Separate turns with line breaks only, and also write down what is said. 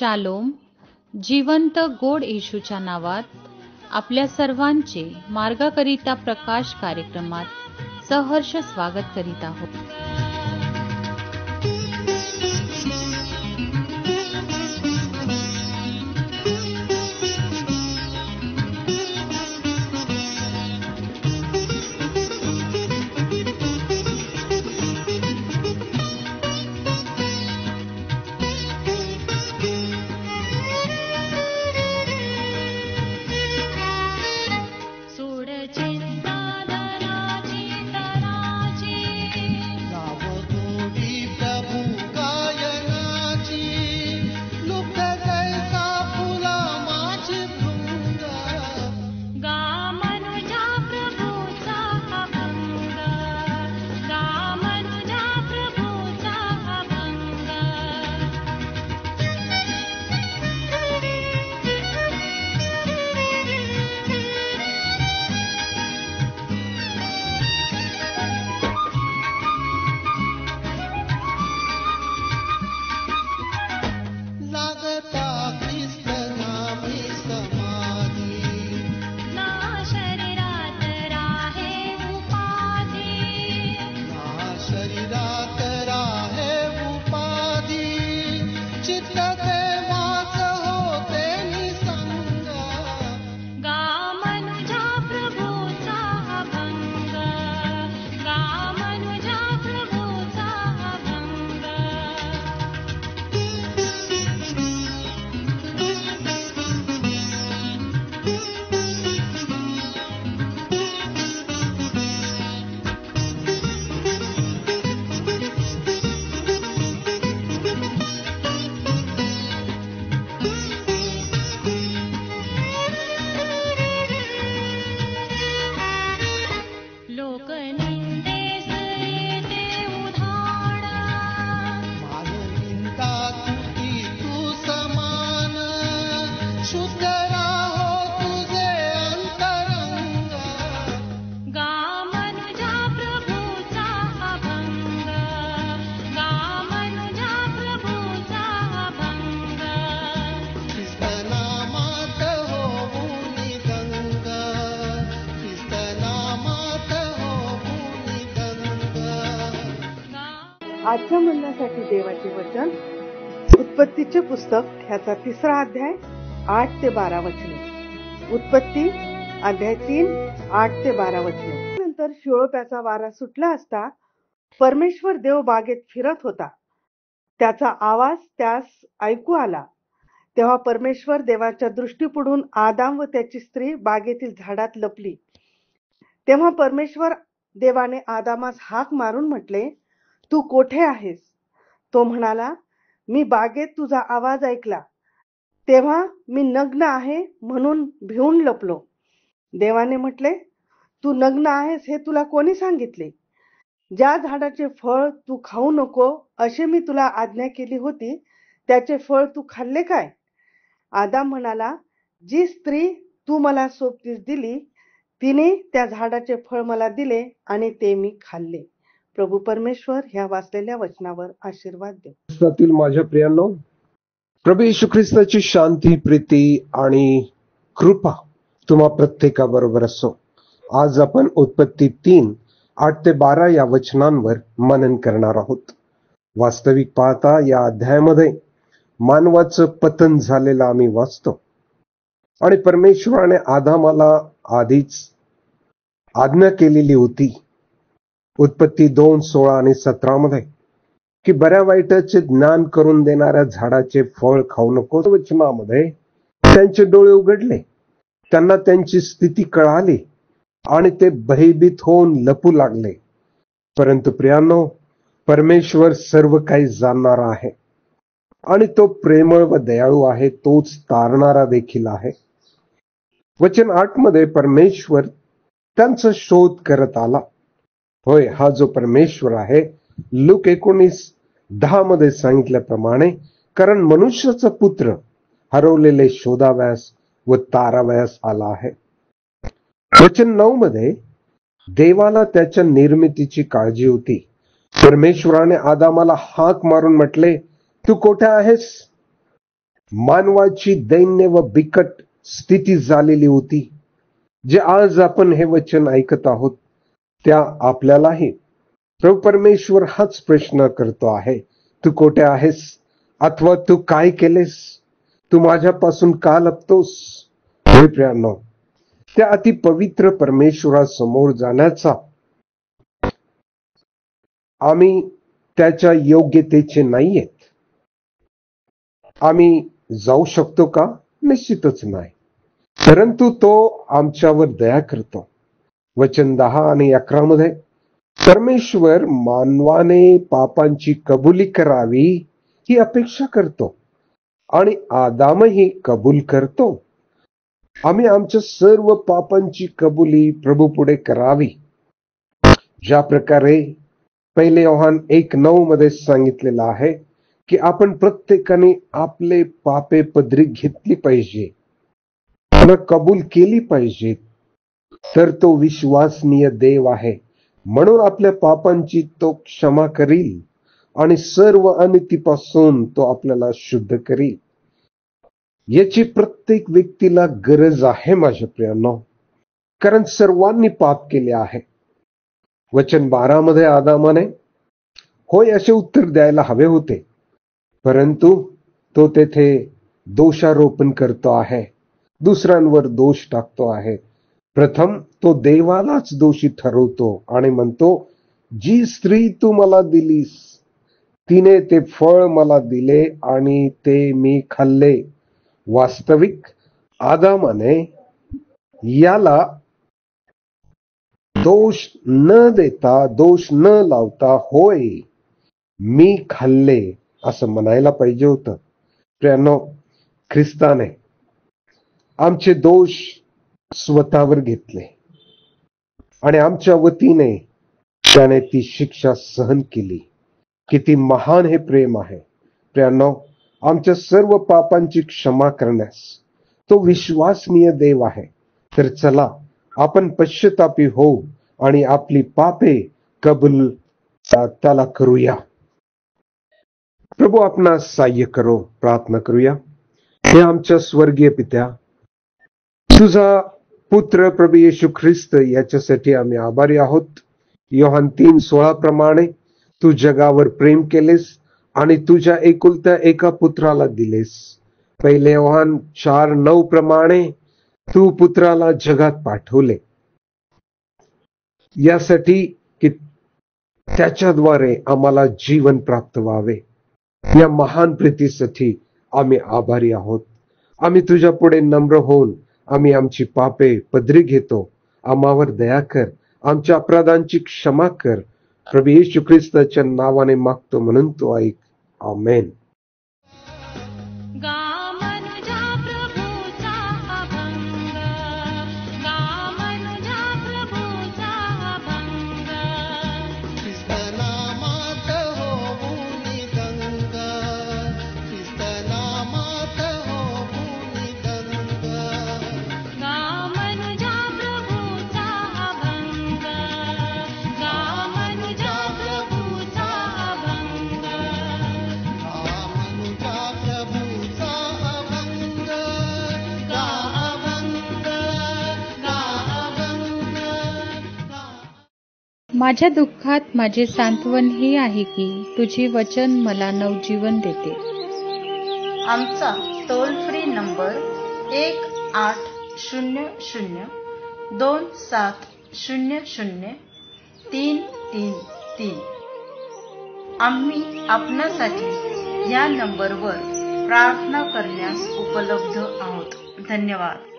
Shalom. जिवंत गोड येशूच्या नावात आपल्या सर्वांचे मार्गाकरिता प्रकाश कार्यक्रमात सहर्ष स्वागत करीत आहोत.
आजच्या म्हणण्यासाठी देवाचे वचन उत्पत्तीचे पुस्तक ह्याचा 3रा अध्याय 8 ते 12 वचने. उत्पत्ती अध्याय 3 8 ते 12 वचने. नंतर शिळोप्याचा वारा सुटला असता परमेश्वर देव बागेत फिरत होता. त्याचा आवाज त्यास ऐकू आला. तेव्हा परमेश्वर देवाच्या दृष्टीपुढून आदाम व त्याची स्त्री बागेतील झाडात लपली. तेव्हा परमेश्वर देवाने आदामास हाक मारून म्हटले, तू कोठे आहेस? तो म्हणाला, मी बागेत तुझा आवाज ऐकला, तेव्हा मी नग्न आहे म्हणून भिवून लपलो. देवाने म्हटले, तू नग्न आहेस हे तुला कोणी सांगितले? ज्या झाडाचे फळ तू खाऊ नको असे मी तुला आज्ञा केली होती त्याचे फळ तू खाल्ले काय? आदाम म्हणाला, जी स्त्री तू मला सोबतीस दिली तिने त्या झाडाचे फळ मला दिले आणि ते मी खाल्ले. प्रभू परमेश्वर ह्या वाचलेल्या वचनावर आशीर्वाद दे.
ख्रिस्तातील माझ्या प्रियांनो, प्रभू येशू ख्रिस्ताची शांती, प्रीती आणि कृपा तुम्हा प्रत्येकाबरोबर असो. आज आपण उत्पत्ती 3 8 ते 12 या वचनांवर मनन करणार आहोत. वास्तविक पाहता या अध्यायामध्ये मानवाचं पतन झालेलं आम्ही वाचतो आणि परमेश्वराने आदामाला आधीच आज्ञा केलेली होती उत्पत्ती 2 16 आणि 17 मध्ये की बऱ्या वाईटाचे ज्ञान करून देणाऱ्या झाडाचे फळ खाऊ नको. वचनामध्ये त्यांचे डोळे उघडले, त्यांना त्यांची स्थिती कळाली आणि ते भयभीत होऊन लपू लागले. परंतु प्रियांनो, परमेश्वर सर्व काही जाणणारा आहे आणि तो प्रेमळ व दयाळू आहे, तोच तारणारा देखील आहे. वचन 8 मध्ये परमेश्वर त्यांचा शोध करत आला. होय, हा जो परमेश्वर आहे, लूक 19:10 मध्ये सांगितल्याप्रमाणे, कारण मनुष्याचा पुत्र हरवलेले शोधाव्यास व ताराव्यास आला आहे. वचन 9 मध्ये देवाला त्याच्या निर्मितीची काळजी होती. परमेश्वराने आदामाला हाक मारून म्हटले, तू कोठे आहेस? मानवाची दैन्य व बिकट स्थिती झालेली होती, जे आज आपण हे वचन ऐकत आहोत त्या आपल्यालाही प्रभू परमेश्वर हाच प्रश्न करतो आहे, तू कोठे आहेस? अथवा तू काय केलेस? तू माझ्यापासून का लपतोस? हे प्रियांनो, त्या अति पवित्र परमेश्वरासमोर जाण्याचा आम्ही त्याच्या योग्यतेचे नाहीयेत. आम्ही जाऊ शकतो का? निश्चितच नाही. परंतु तो आमच्यावर दया करतो. वचन 10 आणि 11 मध्ये परमेश्वर मानवाने पापांची कबुली करावी ही अपेक्षा करतो आणि आदामही कबूल करतो. आम्ही आमच्या सर्व पापांची कबुली प्रभू पुढे करावी. ज्या प्रकारे 1 योहान 1:9 मध्ये सांगितलेलं आहे की आपण प्रत्येकाने आपले पापे पदरी घेतली पाहिजे, कबूल केली पाहिजे, तर तो विश्वासनीय देव आहे. म्हणून आपल्या पापांची तो क्षमा करील आणि सर्व अनितीपासून तो आपल्याला शुद्ध करील. याची प्रत्येक व्यक्तीला गरज आहे माझ्या प्रियांनो, कारण सर्वांनी पाप केले आहे. वचन 12 मध्ये आदामाने होय असे उत्तर द्यायला हवे होते, परंतु तो तेथे दोषारोपण करतो आहे, दुसऱ्यांवर दोष टाकतो आहे. प्रथम तो देवालाच दोषी ठरवतो आणि म्हणतो, जी स्त्री तू मला दिलीस तिने ते फळ मला दिले आणि ते मी खाल्ले. वास्तविक आदामाने याला दोष न देता, दोष न लावता होय मी खाल्ले असं म्हणायला पाहिजे होतं. प्रियांनो, ख्रिस्ताने आमचे दोष स्वतःवर घेतले आणि आमच्या वतीने त्याने ती शिक्षा सहन केली. किती महान हे प्रेम आहे. प्रियांनो, आमच्या सर्व पापांची क्षमा करण्यास तो विश्वासनीय देव आहे. तर चला आपण पश्चातापी होऊ आणि आपली पापे कबूल त्याला करूया. प्रभू आपणास सहाय्य करो. प्रार्थना करूया. हे आमच्या स्वर्गीय पित्या, तुझा पुत्र प्रभू येशू ख्रिस्त याच्यासाठी आम्ही आभारी आहोत. योहान 3:16 प्रमाणे तू जगावर प्रेम केलेस आणि तुझ्या एकुलत्या एका पुत्राला दिलेस. 1 योहान 4:9 प्रमाणे तू पुत्राला जगात पाठवले यासाठी की त्याच्याद्वारे आम्हाला जीवन प्राप्त व्हावे. या महान प्रीतीसाठी आम्ही आभारी आहोत. आम्ही तुझ्या पुढे नम्र होऊन आम्ही आमची पापे पदरी घेतो. आम्हावर दया कर, आमच्या अपराधांची क्षमा कर. प्रभू येशू ख्रिस्ताच्या नावाने मागतो म्हणून तो ऐक. आमेन.
माझ्या दुःखात माझे सांत्वन हे आहे की तुझे वचन मला नवजीवन देते.
आमचा टोल फ्री नंबर 1-800-2700-333. आम्ही आपणासाठी या नंबरवर प्रार्थना करण्यास उपलब्ध आहोत. धन्यवाद.